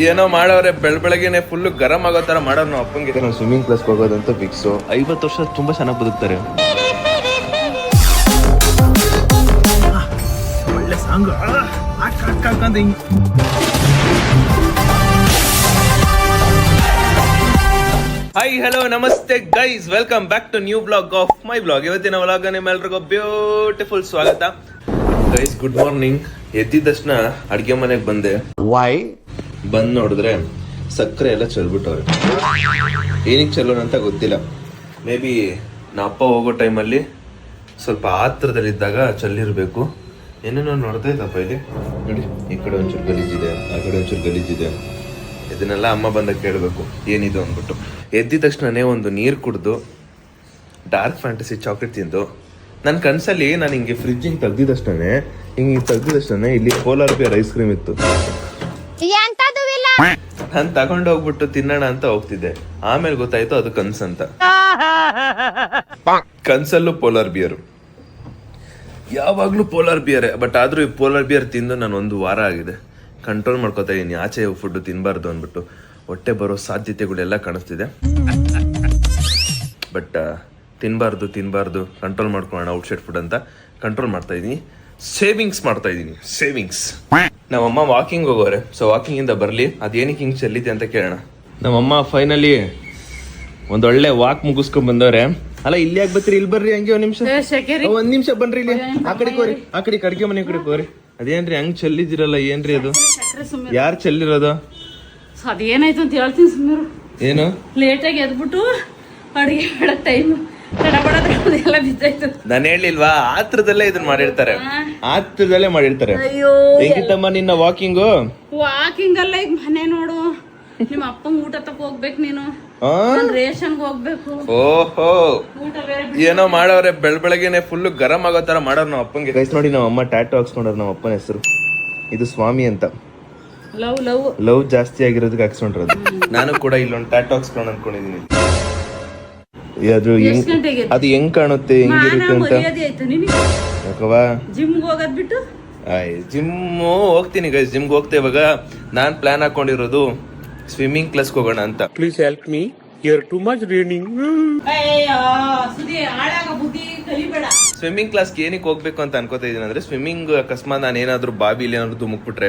ಏನೋ ಮಾಡವ್ರೆ ಬೆಳಗ್ಗೆನೆ ಫುಲ್ ಗರಂ ಆಗೋ ತರ ಮಾಡೋರು ನಾವು ಅಪ್ಪಂಗೆ. ನಾವು ಸ್ವಿಮ್ಮಿಂಗ್ ಕ್ಲಾಸ್ ಹೋಗೋದಂತ ಫಿಕ್ಸು. 50 ವರ್ಷ ತುಂಬಾ ಚೆನ್ನಾಗಿ ಬದುಕ್ತಾರೆ. ಒಳ್ಳೆ ಸಾಂಗ್. ಹಾಯ್ ಹಲೋ ನಮಸ್ತೆ guys, welcome back to new blog of my blog. ಇವತ್ತಿನ ವ್ಲಾಗ್ ನಿಮ್ಮೆಲ್ರಿಗೂ ಬ್ಯೂಟಿಫುಲ್ ಸ್ವಾಗತ. Guys good morning. ಎದ್ದಿದ ತಕ್ಷಣ ಅಡ್ಗೆ ಮನೆಗೆ ಬಂದೆ. ಬಂದ್ ನೋಡಿದ್ರೆ ಸಕ್ಕರೆ ಎಲ್ಲ ಚೆಲ್ಬಿಟ್ಟವ್ರೆ. ಏನಕ್ಕೆ ಚೆಲ್ಲೋಣ ಅಂತ ಗೊತ್ತಿಲ್ಲ. ಮೇ ಬಿ ನಾ ಅಪ್ಪ ಹೋಗೋ ಟೈಮಲ್ಲಿ ಸ್ವಲ್ಪ ಆತ್ರದಲ್ಲಿದ್ದಾಗ ಚೆಲ್ಲಿರ್ಬೇಕು. ಏನೇನೋ ನೋಡ್ತಾ ಇದ್ದಪ್ಪ ಇಲ್ಲಿ ನೋಡಿ, ಈ ಕಡೆ ಒಂಚೂರು ಗಲೀಜಿದೆ, ಆ ಕಡೆ ಒಂಚೂರು ಗಲೀಜಿದೆ. ಇದನ್ನೆಲ್ಲ ಅಮ್ಮ ಬಂದಾಗ ಕೇಳಬೇಕು ಏನಿದು ಅಂದ್ಬಿಟ್ಟು. ಎದ್ದಿದ ತಕ್ಷಣನೇ ಒಂದು ನೀರು ಕುಡ್ದು ಡಾರ್ಕ್ ಫ್ಯಾಂಟಸಿ ಚಾಕ್ಲೇಟ್ ತಿಂದು ನನ್ನ ಕನಸಲ್ಲಿ ನಾನು ಹಿಂಗೆ ಫ್ರಿಜ್ ಹಿಂಗೆ ತೆಗ್ದಿದಷ್ಟೇ ಇಲ್ಲಿ ಪೋಲಾರ್ ಬಿಯರ್ ಐಸ್ ಕ್ರೀಮ್ ಇತ್ತು. ನಾನು ತಗೊಂಡು ಹೋಗ್ಬಿಟ್ಟು ತಿನ್ನೋಣ ಅಂತ ಹೋಗ್ತಿದ್ದೆ. ಆಮೇಲೆ ಗೊತ್ತಾಯ್ತು ಅದು ಕನ್ಸಂತ. ಕನ್ಸಲ್ಲೂ ಪೋಲಾರ್ ಬಿಯರ್, ಯಾವಾಗ್ಲೂ ಪೋಲಾರ್ ಬಿಯರ್. ಬಟ್ ಆದ್ರೂ ಈ ಪೋಲಾರ್ ಬಿಯರ್ ತಿಂದು ನಾನು 1 ವಾರ ಆಗಿದೆ. ಕಂಟ್ರೋಲ್ ಮಾಡ್ಕೋತಾ ಇದೀನಿ, ಆಚೆ ಫುಡ್ ತಿನ್ಬಾರ್ದು ಅಂದ್ಬಿಟ್ಟು. ಹೊಟ್ಟೆ ಬರೋ ಸಾಧ್ಯತೆಗಳೆಲ್ಲ ಕಾಣಿಸ್ತಿದೆ. ಬಟ್ ತಿನ್ಬಾರ್ದು ಕಂಟ್ರೋಲ್ ಮಾಡ್ಕೊಳ್ಳೋಣ. ಔಟ್ಸೈಡ್ ಫುಡ್ ಅಂತ ಕಂಟ್ರೋಲ್ ಮಾಡ್ತಾ ಇದೀನಿ. ಸೇವಿಂಗ್ಸ್ ಮಾಡ್ತಾ ಇದೀನಿ, ಸೇವಿಂಗ್ಸ್. ನಮ್ಮಮ್ಮ ವಾಕಿಂಗ್ ಹೋಗೋರೆ. ಸೊ ವಾಕಿಂಗ್ ಇಂದ ಬರ್ಲಿ, ಅದೇನಕ್ಕೆ ಹಿಂಗ್ ಚೆಲ್ಲಿದೆ ಅಂತ ಕೇಳೋಣ. ನಮ್ಮಮ್ಮ ಫೈನಲಿ ಒಂದೊಳ್ಳೆ ವಾಕ್ ಮುಗಿಸ್ಕೊಂಡ್ ಬಂದವ್ರೆ. ಅಲ್ಲ ಇಲ್ಲಿ ಯಾಕೆ ಬರ್ತೀರಿ? ಇಲ್ಲಿ ಬರ್ರಿ, ಹಂಗೆ ಒಂದ್ ನಿಮಿಷ ಬನ್ರಿ ಇಲ್ಲಿ. ಆ ಕಡೆ ಕೋರಿ, ಆ ಕಡೆ ಅಡ್ಗೆ ಮನೆ ಕಡೆ ಕೋರಿ. ಅದೇನ್ರಿ ಹಂಗ್ ಚೆಲ್ಲಿದಿರಲ್ಲ, ಏನ್ರಿ ಅದು? ಯಾರು ಚೆಲ್ಲಿರೋದು? ಅದೇನಾಯ್ತು ಅಂತ ಹೇಳ್ತೀನಿ ಸುಮ್ಮನೆ. ಏನು ಲೇಟ್ ಆಗಿ ಎದ್ಬಿಟ್ಟು ಅಡಿಗೆ ಮಾಡೋ ಟೈಮ್ ಎಲ್ಲ ಬಿದ್ದಾಯ್ತು. ನಾನು ಹೇಳಿಲ್ವಾ, ಆತ್ರದಲ್ಲೇ ಇದನ್ನ ಮಾಡಿರ್ತಾರೆ. ಅಯ್ಯೋ ಹೆಂಗಿತ್ತಮ್ಮ ನಿನ್ನ ವಾಕಿಂಗು? ವಾಕಿಂಗ್ ಅಲ್ಲ, ಈಗ ಮನೆ ನೋಡು. ನಿಮ್ಮ ಅಪ್ಪಂಗ್ ಊಟ ತಕ್ಕ ಹೋಗ್ಬೇಕು, ನೀನು ರೇಷನ್ಗೆ ಹೋಗ್ಬೇಕು. ಓಹೋ, ಊಟ ಬೇರೆ. ಏನೋ ಮಾಡವ್ರೆ ಬೆಳಗ್ಗೆನೆ ಫುಲ್ ಗರಂ ಆಗೋ ತರ ಮಾಡೋರು ನಾವು ಅಪ್ಪಂಗೆ. ಗೈಸ್ ನೋಡಿ, ನಮ್ಮ ಅಮ್ಮ ಟ್ಯಾಟೋ ಹಾಕ್ಸ್ಕೊಂಡ್ರು. ನಮ್ಮ ಅಪ್ಪನ ಹೆಸರು ಇದು ಸ್ವಾಮಿ ಅಂತ. ಲವ್ ಜಾಸ್ತಿ ಆಗಿರೋದಕ್ಕೆ ಹಾಕ್ಸ್ಕೊಂಡ್ರದು. ನಾನು ಕೂಡ ಇಲ್ಲೊಂದು ಟ್ಯಾಟೋ ಹಾಕ್ಸ್ಕೊಂಡು ಅನ್ಕೊಂಡಿದೀನಿ. ಅದು ಹೆಂಗ್ ಕಾಣುತ್ತೆ, ಹೆಂಗಿರುತ್ತೆ ಅಂತ. ಯಾಕವಾ ಜಿಮ್ಗೆ ಹೋಗೋದ್ ಬಿಟ್ಟು ಜಿಮ್ ಹೋಗ್ತೀನಿ ಗೈಸ್. ಜಿಮ್ಗೆ ಹೋಗ್ತಾ ಇವಾಗ ನಾನ್ ಪ್ಲಾನ್ ಹಾಕೊಂಡಿರೋದು ಸ್ವಿಮ್ಮಿಂಗ್ ಕ್ಲಾಸ್ಗೆ ಹೋಗೋಣ ಅಂತ. Please help me, here too much raining. Swimming ಕ್ಲಾಸ್ಗೆ ಏನಕ್ಕೆ ಹೋಗ್ಬೇಕು ಅಂತ ಅನ್ಕೋತಾ ಇದೀನಿ ಅಂದ್ರೆ, ಸ್ವಿಮ್ಮಿಂಗ್ ಅಕಸ್ಮಾತ್ ನಾನು ಏನಾದ್ರು ಬಾವಿಲಿ ಏನಾದ್ರು ಧುಮುಕ್ಬಿಟ್ರೆ,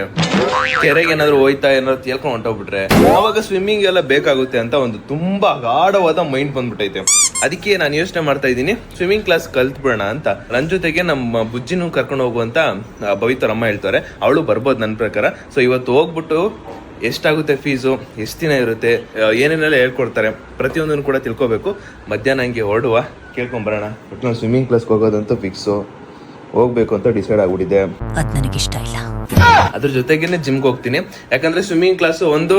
ಕೆರೆಗೆ ಏನಾದ್ರು ಹೋಯ್ತಾ ಏನಾದ್ರು ತೇಲ್ಕೊಂಡು ಹೊಂಟೋಗ್ಬಿಟ್ರೆ, ಅವಾಗ ಸ್ವಿಮ್ಮಿಂಗ್ ಎಲ್ಲ ಬೇಕಾಗುತ್ತೆ ಅಂತ ಒಂದು ತುಂಬಾ ಗಾಢವಾದ ಮೈಂಡ್ ಬಂದ್ಬಿಟ್ಟೈತೆ. ಅದಕ್ಕೆ ನಾನು ಯೋಚನೆ ಮಾಡ್ತಾ ಇದ್ದೀನಿ, ಸ್ವಿಮ್ಮಿಂಗ್ ಕ್ಲಾಸ್ ಕಲ್ತ್ಬಿಡೋಣ ಅಂತ. ನನ್ನ ಜೊತೆಗೆ ನಮ್ಮ ಬುಜ್ಜಿನೂ ಕರ್ಕೊಂಡು ಹೋಗುವಂತ ಭವಿತರ ಅಮ್ಮ ಹೇಳ್ತಾರೆ. ಅವಳು ಬರ್ಬೋದು ನನ್ನ ಪ್ರಕಾರ. ಸೊ ಇವತ್ತು ಹೋಗ್ಬಿಟ್ಟು ಎಷ್ಟಾಗುತ್ತೆ ಫೀಸು, ಎಷ್ಟು ದಿನ ಇರುತ್ತೆ, ಏನೇನೆಲ್ಲ ಹೇಳ್ಕೊಡ್ತಾರೆ, ಪ್ರತಿಯೊಂದನ್ನು ಕೂಡ ತಿಳ್ಕೊಬೇಕು. ಮಧ್ಯಾಹ್ನ ಹಂಗೆ ಹೊರಡುವ, ಕೇಳ್ಕೊಂಬರೋಣ. ಬಟ್ ನಾನು ಸ್ವಿಮ್ಮಿಂಗ್ ಕ್ಲಾಸ್ಗೆ ಹೋಗೋದಂತ ಫಿಕ್ಸು. ಹೋಗ್ಬೇಕು ಅಂತ ಡಿಸೈಡ್ ಆಗ್ಬಿಟ್ಟಿದೆ. ಅದು ನನಗೆ ಇಷ್ಟ ಇಲ್ಲ. ಅದ್ರ ಜೊತೆಗೇನೆ ಜಿಮ್ಗೆ ಹೋಗ್ತೀನಿ. ಯಾಕಂದ್ರೆ ಸ್ವಿಮ್ಮಿಂಗ್ ಕ್ಲಾಸ್ ಒಂದು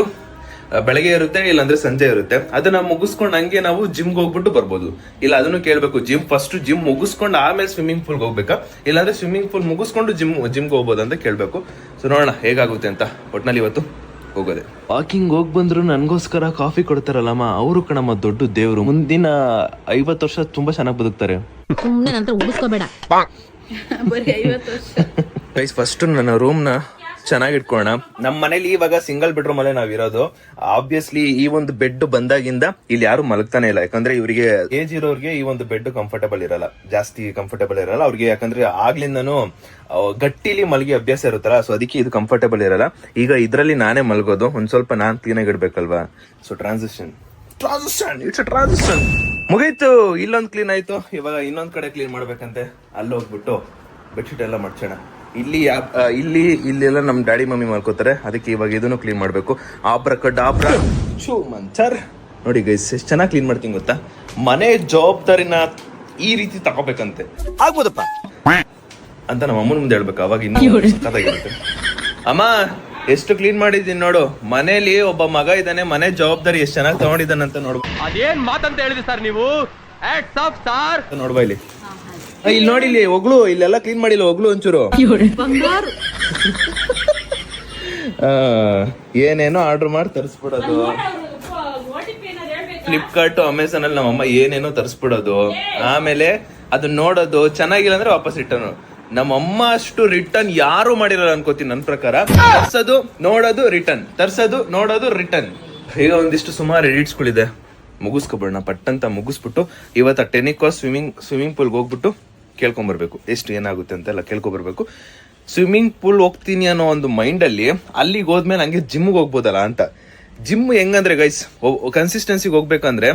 ಬೆಳಗ್ಗೆ ಇರುತ್ತೆ, ಇಲ್ಲಾಂದ್ರೆ ಸಂಜೆ ಇರುತ್ತೆ. ಅದನ್ನ ಮುಗಿಸ್ಕೊಂಡು ಹಂಗೆ ನಾವು ಜಿಮ್ಗೆ ಹೋಗ್ಬಿಟ್ಟು ಬರ್ಬೋದು. ಇಲ್ಲ ಅದನ್ನು ಕೇಳಬೇಕು, ಫಸ್ಟ್ ಜಿಮ್ ಮುಗಿಸ್ಕೊಂಡು ಆಮೇಲೆ ಸ್ವಿಮ್ಮಿಂಗ್ ಪೂಲ್ಗೆ ಹೋಗ್ಬೇಕಾ, ಇಲ್ಲಾಂದ್ರೆ ಸ್ವಿಮ್ಮಿಂಗ್ ಪೂಲ್ ಮುಗಿಸ್ಕೊಂಡು ಜಿಮ್ಗೆ ಹೋಗ್ಬೋದು ಅಂತ ಕೇಳಬೇಕು. ಸೊ ನೋಡೋಣ ಹೇಗಾಗುತ್ತೆ ಅಂತ. ಒಟ್ನಲ್ಲಿ ಇವತ್ತು ಹೋಗೋದೆ. ವಾಕಿಂಗ್ ಹೋಗಿ ಬಂದ್ರು ನನ್ಗೋಸ್ಕರ ಕಾಫಿ ಕೊಡ್ತಾರಲ್ಲಮ್ಮ, ಅವರು ಕಣಮ್ಮ ದೊಡ್ಡ ದೇವ್ರು. ಮುಂದಿನ 50 ವರ್ಷ ತುಂಬಾ ಚೆನ್ನಾಗಿ ಬದುಕ್ತಾರೆ. ಸುಮ್ಮನೆ ನಂತರ ಉಳಿಸ್ಕೋಬೇಡ. ಬರೀ 50 ವರ್ಷ. ಗೈಸ್ ಫಸ್ಟ್ ನನ್ನ ರೂಮ್ ನ ಚೆನ್ನಾಗಿ ಇಟ್ಕೊಳ್ಳೋಣ. ನಮ್ಮ ಮನೇಲಿ ಇವಾಗ ಸಿಂಗಲ್ ಬೆಡ್ರೂಮ್ ಅಲ್ಲೇ ನಾವಿರೋದು. ಆಬ್ವಿಯಸ್ಲಿ ಈ ಒಂದು ಬೆಡ್ ಬಂದಾಗಿಂದ ಇಲ್ಲಿ ಯಾರು ಮಲಗ್ತಾನೆ ಇಲ್ಲ. ಯಾಕಂದ್ರೆ ಇವರಿಗೆ ಏಜ್ ಇರೋರಿಗೆ ಈ ಒಂದು ಬೆಡ್ ಕಂಫರ್ಟಬಲ್ ಇರಲ್ಲ, ಜಾಸ್ತಿ ಕಂಫರ್ಟಬಲ್ ಇರಲ್ಲ ಅವ್ರಿಗೆ. ಯಾಕಂದ್ರೆ ಆಗ್ಲಿಂದನು ಗಟ್ಟಿಲಿ ಮಲಗಿ ಅಭ್ಯಾಸ ಇರುತ್ತಲ್ಲ, ಸೊ ಅದಕ್ಕೆ ಇದು ಕಂಫರ್ಟಬಲ್ ಇರಲ್ಲ. ಈಗ ಇದ್ರಲ್ಲಿ ನಾನೇ ಮಲಗೋದು. ಒಂದ್ ಸ್ವಲ್ಪ ನಾನ್ ಕ್ಲೀನ್ ಆಗಿ ಇಡ್ಬೇಕಲ್ವಾ. So transition it's a transition. ಮುಗೀತು, ಇಲ್ಲೊಂದು ಕ್ಲೀನ್ ಆಯ್ತು. ಇವಾಗ ಇನ್ನೊಂದ್ ಕಡೆ ಕ್ಲೀನ್ ಮಾಡ್ಬೇಕಂತೆ. ಅಲ್ಲಿ ಹೋಗ್ಬಿಟ್ಟು ಬೆಡ್ಶೀಟ್ ಎಲ್ಲ ಮಡ್ಸೋಣ. ಇಲ್ಲೆಲ್ಲ ನಮ್ ಡ್ಯಾಡಿ ಮಮ್ಮಿ ಮಾಡ್ಕೋತಾರೆ. ಅದಕ್ಕೆ ಇವಾಗ ಇದನ್ನು ಕ್ಲೀನ್ ಮಾಡ್ಬೇಕು. ಮಂಚರ್ ನೋಡಿ ಗೈಸ್, ಎಷ್ಟು ಚೆನ್ನಾಗಿ ಕ್ಲೀನ್ ಮಾಡ್ತೀನಿ ಗೊತ್ತಾ. ಮನೆ ಜವಾಬ್ದಾರಿನ ಈ ರೀತಿ ತಗೋಬೇಕಂತೆ. ಆಗ್ಬೋದಪ್ಪ ಅಂತ ನಮ್ಮ ಅಮ್ಮನ ಮುಂದೆ ಹೇಳ್ಬೇಕು. ಅವಾಗ ಇನ್ನೂ ಸಖತ್ತಾಗಿರುತ್ತೆ. ಅಮ್ಮ ಎಷ್ಟು ಕ್ಲೀನ್ ಮಾಡಿದೀನಿ ನೋಡು. ಮನೇಲಿ ಒಬ್ಬ ಮಗ ಇದ್ದಾನೆ, ಮನೆ ಜವಾಬ್ದಾರಿ ಎಷ್ಟು ಚೆನ್ನಾಗಿ ತಗೊಂಡಿದ್ದಾನಂತ ನೋಡು. ಅದೇನ್ ಮಾತಂತ ಹೇಳಿದ್ರಿ ಸರ್ ನೀವು? ನೋಡ್ಬಾ ಇಲ್ಲಿ, ಇಲ್ಲಿ ನೋಡಿ, ಇಲ್ಲಿ ಒಗ್ಳು, ಇಲ್ಲೆಲ್ಲ ಕ್ಲೀನ್ ಮಾಡಿಲ್ಲ, ಒಗ್ಳು ಒಂಚೂರು. ಏನೇನೋ ಆರ್ಡರ್ ಮಾಡಿ ತರಿಸ್ಬಿಡೋದು. ಫ್ಲಿಪ್ಕಾರ್ಟ್, ಅಮೆಝಾನ್ ಅಲ್ಲಿ ನಮ್ಮಮ್ಮ ಏನೇನೋ ತರಿಸ್ಬಿಡೋದು. ಆಮೇಲೆ ಅದನ್ನ ನೋಡೋದು, ಚೆನ್ನಾಗಿಲ್ಲ ಅಂದ್ರೆ ವಾಪಸ್ ರಿಟರ್ನ್. ನಮ್ಮಮ್ಮ ಅಷ್ಟು ರಿಟರ್ನ್ ಯಾರು ಮಾಡಿರಲ್ಲ ಅನ್ಕೋತೀನಿ ನನ್ನ ಪ್ರಕಾರ. ತರ್ಸೋದು ನೋಡೋದು ರಿಟರ್ನ್, ತರ್ಸೋದು ನೋಡೋದು ರಿಟರ್ನ್. ಈಗ ಒಂದಿಷ್ಟು ಸುಮಾರು ಎಡಿಟ್ಸ್ಗಳಿದೆ, ಮುಗಿಸ್ಕೊಬಿಡೋಣ ಪಟ್ಟಂತ ಮುಗಿಸ್ಬಿಟ್ಟು ಇವತ್ತು ಟೆನಿಕಾಸ್ ಸ್ವಿಮ್ಮಿಂಗ್ ಪೂಲ್ಗೆ ಹೋಗ್ಬಿಟ್ಟು ಕೇಳ್ಕೊಂಬರ್ಬೇಕು ಎಷ್ಟು ಏನಾಗುತ್ತೆ ಅಂತೆಲ್ಲ ಕೇಳ್ಕೊಬರ್ಬೇಕು. ಸ್ವಿಮ್ಮಿಂಗ್ ಪೂಲ್ ಹೋಗ್ತೀನಿ ಅನ್ನೋ ಒಂದು ಮೈಂಡಲ್ಲಿ ಅಲ್ಲಿಗೆ ಹೋದ್ಮೇಲೆ ಹಂಗೆ ಜಿಮ್ಗೆ ಹೋಗ್ಬೋದಲ್ಲ ಅಂತ. ಜಿಮ್ ಹೆಂಗಂದ್ರೆ ಗೈಸ್, ಕನ್ಸಿಸ್ಟೆನ್ಸಿಗೆ ಹೋಗ್ಬೇಕಂದ್ರೆ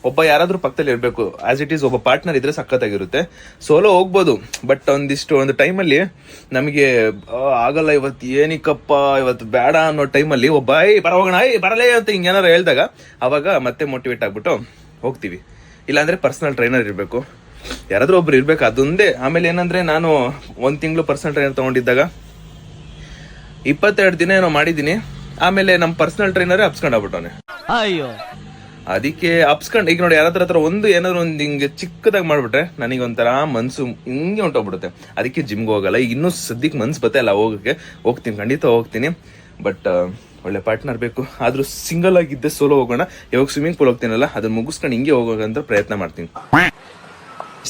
ಒಬ್ಬ ಯಾರಾದ್ರೂ ಪಕ್ಕದಲ್ಲಿ ಇರಬೇಕು. ಆಸ್ ಇಟ್ ಈಸ್ ಒಬ್ಬ ಪಾರ್ಟ್ನರ್ ಇದ್ರೆ ಸಖತ್ತಾಗಿರುತ್ತೆ. ಸೋಲೋ ಹೋಗ್ಬೋದು, ಬಟ್ ಒಂದು ಟೈಮಲ್ಲಿ ನಮಗೆ ಆಗಲ್ಲ, ಇವತ್ತು ಏನಿಕಪ್ಪ ಇವತ್ತು ಬೇಡ ಅನ್ನೋ ಟೈಮಲ್ಲಿ ಒಬ್ಬ ಬರ ಹೋಗೋಣ ಬರಲೇ ಅಂತ ಹಿಂಗೇನಾರು ಹೇಳ್ದಾಗ ಅವಾಗ ಮತ್ತೆ ಮೋಟಿವೇಟ್ ಆಗ್ಬಿಟ್ಟು ಹೋಗ್ತೀವಿ. ಇಲ್ಲಾಂದ್ರೆ ಪರ್ಸನಲ್ ಟ್ರೈನರ್ ಇರಬೇಕು, ಯಾರಾದ್ರೂ ಒಬ್ರು ಇರ್ಬೇಕು, ಅದೊಂದೇ. ಆಮೇಲೆ ಏನಂದ್ರೆ ನಾನು 1 ತಿಂಗಳು ಪರ್ಸನಲ್ ಟ್ರೈನರ್ ತಗೊಂಡಿದ್ದಾಗ 22 ದಿನ ಏನೋ ಮಾಡಿದೀನಿ. ಆಮೇಲೆ ನಮ್ಮ ಪರ್ಸನಲ್ ಟ್ರೈನರ್ ಅಪ್ಸ್ಕೊಂಡಾಗ್ಬಿಟ್ಟವನೆ. ಅಯ್ಯೋ, ಅದಕ್ಕೆ ಅಪ್ಸ್ಕೊಂಡ್ ಈಗ ನೋಡಿ ಯಾರಾದ್ರ ಹತ್ರ ಏನಾದ್ರು ಒಂದು ಹಿಂಗೆ ಚಿಕ್ಕದಾಗಿ ಮಾಡ್ಬಿಟ್ರೆ ನನಗೆ ಒಂಥರ ಮನ್ಸು ಹಿಂಗೆ ಹೊಂಟೋಗ್ಬಿಡುತ್ತೆ. ಅದಕ್ಕೆ ಜಿಮ್ಗೆ ಹೋಗಲ್ಲ. ಈಗ ಇನ್ನೂ ಸದ್ಯಕ್ಕೆ ಮನ್ಸು ಬತ್ತೆ ಅಲ್ಲ ಹೋಗ್ತೀನಿ, ಖಂಡಿತ ಹೋಗ್ತೀನಿ. ಬಟ್ ಒಳ್ಳೆ ಪಾರ್ಟ್ನರ್ ಬೇಕು. ಆದ್ರೂ ಸಿಂಗಲ್ ಆಗಿದ್ದೆ ಸೋಲೋ ಹೋಗೋಣ. ಇವಾಗ ಸ್ವಿಮ್ಮಿಂಗ್ ಪೂಲ್ ಹೋಗ್ತೀನಲ್ಲ, ಅದನ್ನ ಮುಗಿಸ್ಕೊಂಡು ಹಿಂಗೆ ಹೋಗೋಕಂತ ಪ್ರಯತ್ನ ಮಾಡ್ತೀನಿ.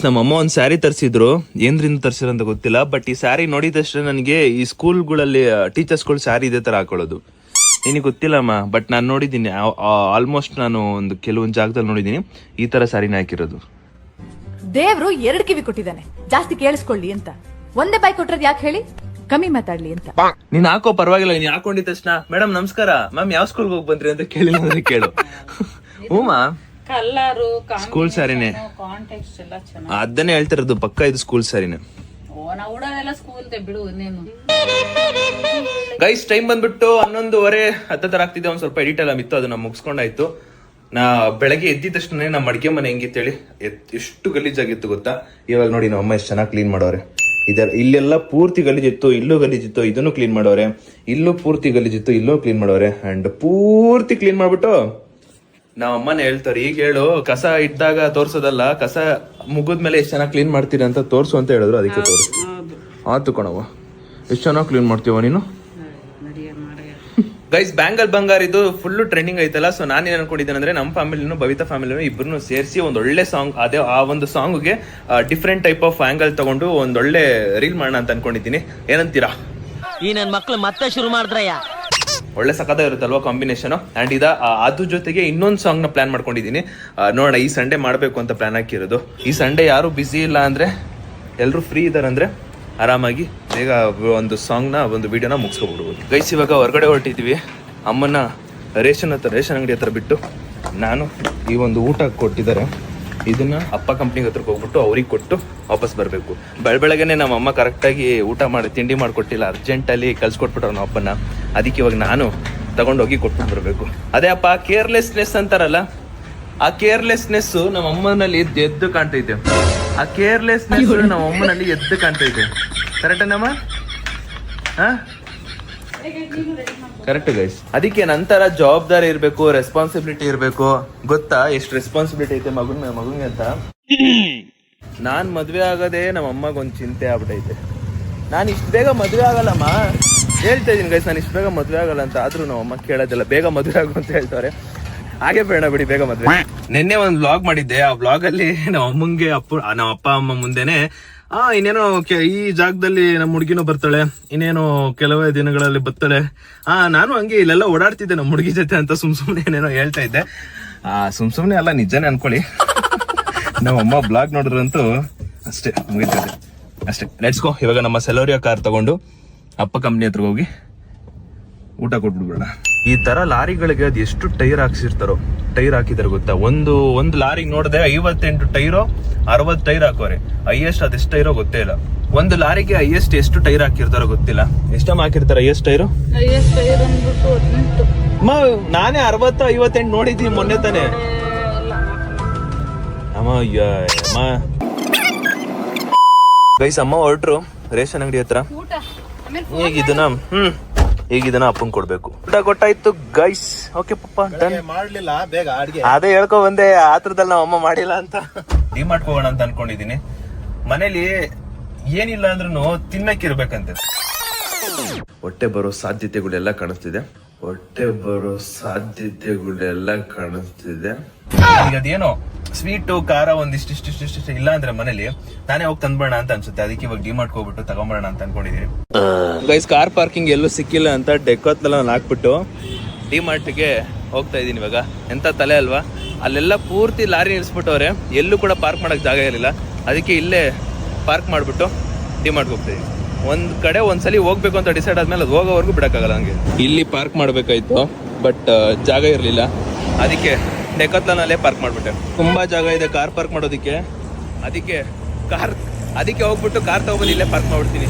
ನಮ್ಮಮ್ಮ ಒಂದು ಸ್ಯಾರಿ ತರಿಸಿದ್ರು, ಏನ್ರಿಂದ ತರಿಸಿರೋ ಅಂತ ಗೊತ್ತಿಲ್ಲ. ಬಟ್ ಈ ಸ್ಯಾರಿ ನೋಡಿದಷ್ಟೇ ನನಗೆ ಈ ಸ್ಕೂಲ್ಗಳಲ್ಲಿ ಟೀಚರ್ಸ್ಗಳು ಸ್ಯಾರಿ ಇದೇ ತರ ಹಾಕೊಳ್ಳೋದು ನಿನಗೆ ಗೊತ್ತಿಲ್ಲಮ್ಮ. ಬಟ್ ನಾನು ನೋಡಿದ್ದೀನಿ, ಆಲ್ಮೋಸ್ಟ್ ನಾನು ಒಂದು ಕೆಲವೊಂದು ಜಾಗದಲ್ಲಿ ನೋಡಿದ್ದೀನಿ ಈ ತರ ಸ್ಯಾರಿನ ಹಾಕಿರೋದು. ದೇವ್ರು 2 ಕಿವಿ ಕೊಟ್ಟಿದ್ದಾನೆ, ಜಾಸ್ತಿ ಕೇಳಿಸ್ಕೊಳ್ಳಿ ಅಂತ. ಒಂದೇ ಬಾಯಿ ಕೊಟ್ರದ್ ಯಾಕೆ ಹೇಳಿ, ಕಮ್ಮಿ ಮಾತಾಡ್ಲಿ ಅಂತ. ನೀನ್ ಹಾಕೋ ಪರವಾಗಿಲ್ಲ, ನೀನ್ ಹಾಕೊಂಡಿದ ತಕ್ಷಣ ಮೇಡಮ್ ನಮಸ್ಕಾರ ಮ್ಯಾಮ್ ಯಾವ ಸ್ಕೂಲ್ಗೆ ಹೋಗಿ ಬಂದ್ರಿ ಅಂತ ಕೇಳಿಲ್ಲ ಅಂದ್ರೆ ಕೇಳು. ಹ್ಞೂಮಾ, ಕಲರು ಸ್ಕೂಲ್ ಸ್ಯಾರಿನೇ, ಕಾಂಟೆಕ್ಸ್ಟ್ ಎಲ್ಲ ಚೆನ್ನಾಗಿ. ಅದನ್ನೇ ಹೇಳ್ತಿರೋದು, ಪಕ್ಕ ಇದು ಸ್ಕೂಲ್ ಸ್ಯಾರಿನೇ. ನಾವು ಉಡೋದೆಲ್ಲ ಸ್ಕೂಲ್ ಬಿಡು ಇನ್ನೇನು. ಗೈಸ್ ಟೈಮ್ ಬಂದ್ಬಿಟ್ಟು 11:30 ಹತ್ತರ ಆಗ್ತಿದೆ. ಒಂದ್ ಸ್ವಲ್ಪ ಎಡಿಟ್ ಎಲ್ಲ ಮಿತ್ತು, ಅದನ್ನ ಮುಗಿಸ್ಕೊಂಡಾಯ್ತು. ನಾ ಬೆಳಗ್ಗೆ ಎದ್ದಿದ ತಕ್ಷಣ ನಮ್ಮ ಅಡಿಗೆ ಮನೆ ಹೆಂಗಿತ್ತೇಳಿ ಎಷ್ಟು ಗಲೀಜಾಗಿತ್ತು ಗೊತ್ತಾ. ಇವಾಗ ನೋಡಿ ನಮ್ಮ ಅಮ್ಮ ಎಷ್ಟು ಚೆನ್ನಾಗಿ ಕ್ಲೀನ್ ಮಾಡೋರೆ. ಇಲ್ಲೆಲ್ಲ ಪೂರ್ತಿ ಗಲೀಜಿತ್ತು, ಇಲ್ಲೂ ಗಲೀಜಿತ್ತು, ಇದನ್ನು ಕ್ಲೀನ್ ಮಾಡೋರೆ. ಇಲ್ಲೂ ಪೂರ್ತಿ ಗಲೀಜಿತ್ತು, ಇಲ್ಲೂ ಕ್ಲೀನ್ ಮಾಡೋರೆ. ಅಂಡ್ ಪೂರ್ತಿ ಕ್ಲೀನ್ ಮಾಡ್ಬಿಟ್ಟು ನಾವ್ ಅಮ್ಮನೇ ಹೇಳ್ತಾರೆ, ಈಗ ಹೇಳು ಕಸ ಇದ್ದಾಗ ತೋರ್ಸೋದಲ್ಲ, ಕಸ ಮುಗಿದ್ಮೇಲೆ ಎಷ್ಟು ಚೆನ್ನಾಗಿ ಕ್ಲೀನ್ ಮಾಡ್ತೀರಿ ಅಂತ ತೋರ್ಸು ಅಂತ ಹೇಳಿದ್ರು. ಅದಕ್ಕೆ ತೋರ್ಸು. ಆತು ಕಣವ, ಎಷ್ಟು ಚೆನ್ನಾಗಿ ಕ್ಲೀನ್ ಮಾಡ್ತೀವ ನೀನು. ಗೈಸ್ ಬ್ಯಾಂಗಲ್ ಬಂಗಾರ ಇದು ಫುಲ್ ಟ್ರೆಂಡಿಂಗ್ ಐತಲ್ಲ. ಸೊ ನಾನೇನ್ ಅನ್ಕೊಂಡಿದ್ದೇನೆ ಅಂದ್ರೆ ನಮ್ಮ ಫ್ಯಾಮಿಲಿನೂ ಬವಿತಾ ಫ್ಯಾಮಿಲಿನೂ ಇಬ್ಬರನ್ನು ಸೇರಿಸಿ ಒಂದು ಒಳ್ಳೆ ಸಾಂಗ್, ಅದೇ ಆ ಒಂದು ಸಾಂಗ್ಗೆ ಡಿಫ್ರೆಂಟ್ ಟೈಪ್ ಆಫ್ ಆಂಗಲ್ ತಗೊಂಡು ಒಂದೊಳ್ಳೆ ರೀಲ್ ಮಾಡೋಣ ಅಂತ ಅನ್ಕೊಂಡಿದ್ದೀನಿ. ಏನಂತೀರಾ? ಈ ನನ್ ಮಕ್ಳು ಮತ್ತೆ ಶುರು ಮಾಡಿದ್ರಯ್ಯ. ಒಳ್ಳೆ ಸಖತ ಇರುತ್ತಲ್ವಾ ಕಾಂಬಿನೇಷನ್. ಅಂಡ್ ಅದ್ರ ಜೊತೆಗೆ ಇನ್ನೊಂದು ಸಾಂಗ್ ನ ಪ್ಲಾನ್ ಮಾಡ್ಕೊಂಡಿದ್ದೀನಿ. ನೋಡೋಣ, ಈ ಸಂಡೇ ಮಾಡಬೇಕು ಅಂತ ಪ್ಲಾನ್ ಹಾಕಿರೋದು. ಈ ಸಂಡೇ ಯಾರು ಬಿಸಿ ಇಲ್ಲ ಅಂದ್ರೆ, ಎಲ್ಲರೂ ಫ್ರೀ ಇದಾರೆ ಅಂದ್ರೆ ಆರಾಮಾಗಿ ಬೇಗ ಒಂದು ಸಾಂಗ್ನ ಒಂದು ವಿಡಿಯೋನ ಮುಗಿಸ್ಕೊಬಿಡ್ಬೋದು. ಗೈಸ್ ಇವಾಗ ಹೊರಗಡೆ ಹೊರಟಿದ್ದೀವಿ. ಅಮ್ಮನ ರೇಷನ್ ಅಂಗಡಿ ಹತ್ರ ಬಿಟ್ಟು ನಾನು ಈ ಒಂದು ಊಟ ಕೊಟ್ಟಿದ್ದಾರೆ, ಇದನ್ನ ಅಪ್ಪ ಕಂಪ್ನಿಗೆ ಹತ್ರಕ್ಕೆ ಹೋಗ್ಬಿಟ್ಟು ಅವ್ರಿಗೆ ಕೊಟ್ಟು ವಾಪಸ್ ಬರಬೇಕು. ಬೆಳಗ್ಗೆನೆ ನಮ್ಮ ಅಮ್ಮ ಕರೆಕ್ಟಾಗಿ ತಿಂಡಿ ಮಾಡಿಕೊಟ್ಟಿಲ್ಲ, ಅರ್ಜೆಂಟಲ್ಲಿ ಕಳ್ಸಿಕೊಟ್ಬಿಟ್ರು ನಮ್ಮ ಅಪ್ಪನ. ಅದಕ್ಕೆ ಇವಾಗ ನಾನು ತಗೊಂಡೋಗಿ ಕೊಟ್ಬಿಟ್ಟು ಬರಬೇಕು. ಅದೇ ಅಪ್ಪ ಕೇರ್ಲೆಸ್ನೆಸ್ ಅಂತಾರಲ್ಲ, ಆ ಕೇರ್ಲೆಸ್ನೆಸ್ ನಮ್ಮ ಅಮ್ಮನಲ್ಲಿ ಎದ್ದು ಕಾಣ್ತೈತೆ. ಆ ಕೇರ್ಲೆಸ್ನೆಸ್ ನಮ್ಮ ಅಮ್ಮನಲ್ಲಿ ಎದ್ದು ಕಾಣ್ತೈತೆ. ಕರೆಕ್ಟೇನಮ್ಮ? Correct guys. ಅದಕ್ಕೆ ನಂತರ ಜವಾಬ್ದಾರಿ ಇರಬೇಕು, ರೆಸ್ಪಾನ್ಸಿಬಿಲಿಟಿ ಇರಬೇಕು. ಗೊತ್ತಾ ಎಷ್ಟು ರೆಸ್ಪಾನ್ಸಿಬಿಲಿಟಿ ಐತೆ ಮಗುಂಗೆ ಅಂತ. ನಾನ್ ಮದ್ವೆ ಆಗದೆ ನಮ್ಮ ಅಮ್ಮಗೊಂದು ಚಿಂತೆ ಆಗ್ಬಿಟ್ಟೈತೆ. ನಾನು ಇಷ್ಟು ಬೇಗ ಮದ್ವೆ ಆಗಲ್ಲಮ್ಮ, ಹೇಳ್ತಾ ಇದೀನಿ ಗೈಸ್, ನಾನು ಇಷ್ಟು ಬೇಗ ಮದ್ವೆ ಆಗಲ್ಲ ಅಂತ. ಆದ್ರೂ ನಮ್ಮ ಅಮ್ಮ ಕೇಳೋದಿಲ್ಲ, ಬೇಗ ಮದ್ವೆ ಆಗು ಅಂತ ಹೇಳ್ತಾರೆ. ಹಾಗೆ ಬೇಡ ಬಿಡಿ, ಬೇಗ ಮದ್ವೆ. ನಿನ್ನೆ ಒಂದು ವ್ಲಾಗ್ ಮಾಡಿದ್ದೆ. ಆ ವ್ಲಾಗ್ ಅಲ್ಲಿ ನಮ್ಮ ಅಮ್ಮಂಗೆ ನಮ್ಮ ಅಪ್ಪ ಅಮ್ಮ ಮುಂದೆನೆ ಇನ್ನೇನೋ ಈ ಜಾಗದಲ್ಲಿ ನಮ್ಮ ಹುಡುಗಿನೂ ಬರ್ತಾಳೆ, ಇನ್ನೇನೋ ಕೆಲವೇ ದಿನಗಳಲ್ಲಿ ಬರ್ತಾಳೆ. ನಾನು ಹಂಗೆ ಇಲ್ಲೆಲ್ಲ ಓಡಾಡ್ತಿದ್ದೆ ನಮ್ಮ ಹುಡುಗಿ ಜೊತೆ ಅಂತ ಸುಮ್ನೆ ಏನೇನೋ ಹೇಳ್ತಾ ಇದ್ದೆ. ಸುಮ್ನೆ ಅಲ್ಲ, ನಿಜಾನೇ ಅನ್ಕೊಳ್ಳಿ. ನಮ್ಮ ಅಮ್ಮ ಬ್ಲಾಗ್ ನೋಡಿದ್ರಂತೂ ಅಷ್ಟೇ, ಮುಗಿತದೆ ಅಷ್ಟೇ. Let's go. ಇವಾಗ ನಮ್ಮ ಸೆಲೋರಿಯಾ ಕಾರ್ ತಗೊಂಡು ಅಪ್ಪ ಕಂಪ್ನಿ ಹತ್ರ ಹೋಗಿ ಊಟ ಕೊಟ್ಬಿಡ್ಬೇಡ. ಈ ತರ ಲಾರಿಗಳಿಗೆ ಅದು ಎಷ್ಟು ಟೈರ್ ಹಾಕಿದಾರೆ ಗೊತ್ತಾ. ಒಂದು ಲಾರಿಗೆ ನೋಡಿದೆ 58 ಟೈರೋ 60 ಟೈರ್ ಹಾಕೋರೆ. ಹೈಯೆಸ್ಟ್ ಅದೆಷ್ಟು ಟೈರೋ ಗೊತ್ತೇ ಇಲ್ಲ. ಒಂದು ಲಾರಿಗೆ ಹೈಯೆಸ್ಟ್ ಎಷ್ಟು ಟೈರ್ ಹಾಕಿರ್ತಾರೋ ಗೊತ್ತಿಲ್ಲ. ಎಷ್ಟಮ್ಮ ಹಾಕಿರ್ತಾರೆ ಹೈಯೆಸ್ಟ್ ಟೈರು? ನಾನೇ 60-58 ನೋಡಿದ್ದೀನಿ ಮೊನ್ನೆ ತಾನೆ. ಅಮ್ಮ ಗೈಸ್, ಅಮ್ಮ ಹೊರಟ್ರು ರೇಷನ್ ಅಂಗಡಿ ಹತ್ರ. ಈಗ ಇದನ್ನ ಅಪ್ಪನ್ ಕೊಡ್ಬೇಕು. ಊಟ ಕೊಟ್ಟಾಯ್ತು ಗೈಸ್. ಓಕೆ ಪಪ್ಪ, ಡನ್. ಮಾಡ್ಲಿಲ್ಲ ಬೇಗ ಅಡ್ಗೆ. ಅದೇ ಹೇಳ್ಕೊ ಬಂದೆ, ಆತ್ರದಲ್ಲಿ ನಮ್ಮ ಅಮ್ಮ ಮಾಡಿಲ್ಲ ಅಂತ. ಡಿಮಾರ್ಟ್ ಹೋಗೋಣ ಅಂತ ಅನ್ಕೊಂಡಿದೀನಿ. ಮನೇಲಿ ಏನಿಲ್ಲ ಅಂದ್ರೂ ತಿನ್ನಕ್ಕಿರ್ಬೇಕಂತೆ. ಹೊಟ್ಟೆ ಬರೋ ಸಾಧ್ಯತೆಗಳೆಲ್ಲ ಕಾಣಿಸ್ತಿದೆ. ಈಗ ಅದೇನೋ ಸ್ವೀಟು ಖಾರ ಒಂದಿಷ್ಟು ಇಲ್ಲ ಅಂದ್ರೆ ಮನೇಲಿ ನಾನೇ ಹೋಗಿ ತಂದ್ಬೇಡ ಅಂತ ಅನ್ಸುತ್ತೆ. ಅದಕ್ಕೆ ಇವಾಗ ಡಿಮಾರ್ಟ್ ಹೋಗ್ಬಿಟ್ಟು ತಗೊಂಬೇಡ ಅಂತ ಅನ್ಕೊಂಡಿದೀನಿ. ಗೈಸ್, ಕಾರ್ ಪಾರ್ಕಿಂಗ್ ಎಲ್ಲೂ ಸಿಕ್ಕಿಲ್ಲ ಅಂತ ಡೆಕೋತ್ಲೆಲ್ಲ ನಾನು ಹಾಕ್ಬಿಟ್ಟು ಡಿಮಾರ್ಟ್ಗೆ ಹೋಗ್ತಾ ಇದೀನಿ ಇವಾಗ. ಎಂತ ತಲೆ ಅಲ್ವಾ, ಅಲ್ಲೆಲ್ಲ ಪೂರ್ತಿ ಲಾರಿ ನಿಲ್ಸ್ಬಿಟ್ಟವ್ರೆ, ಎಲ್ಲೂ ಕೂಡ ಪಾರ್ಕ್ ಮಾಡಕ್ ಜಾಗ ಇರಲಿಲ್ಲ. ಅದಕ್ಕೆ ಇಲ್ಲೇ ಪಾರ್ಕ್ ಮಾಡ್ಬಿಟ್ಟು ಡಿಮಾರ್ಟ್ಗೆ ಹೋಗ್ತಾ ಇದೀನಿ. ಒಂದ್ ಕಡೆ ಒಂದ್ಸಲಿ ಹೋಗ್ಬೇಕು ಅಂತ ಡಿಸೈಡ್ ಆದ್ಮೇಲೆ ಅದು ಹೋಗೋವರೆಗೂ ಬಿಡಕ್ಕಾಗಲ್ಲ ನಂಗೆ. ಇಲ್ಲಿ ಪಾರ್ಕ್ ಮಾಡ್ಬೇಕಾಯ್ತು, ಬಟ್ ಜಾಗ ಇರಲಿಲ್ಲ. ಅದಕ್ಕೆ ಡೆಕೋತ್ಲನಲ್ಲೇ ಪಾರ್ಕ್ ಮಾಡ್ಬಿಟ್ಟೆ. ತುಂಬಾ ಜಾಗ ಇದೆ ಕಾರ್ ಪಾರ್ಕ್ ಮಾಡೋದಕ್ಕೆ. ಅದಕ್ಕೆ ಹೋಗ್ಬಿಟ್ಟು ಕಾರ್ ತಗೊಬಂದು ಇಲ್ಲೇ ಪಾರ್ಕ್ ಮಾಡ್ಬಿಡ್ತೀನಿ.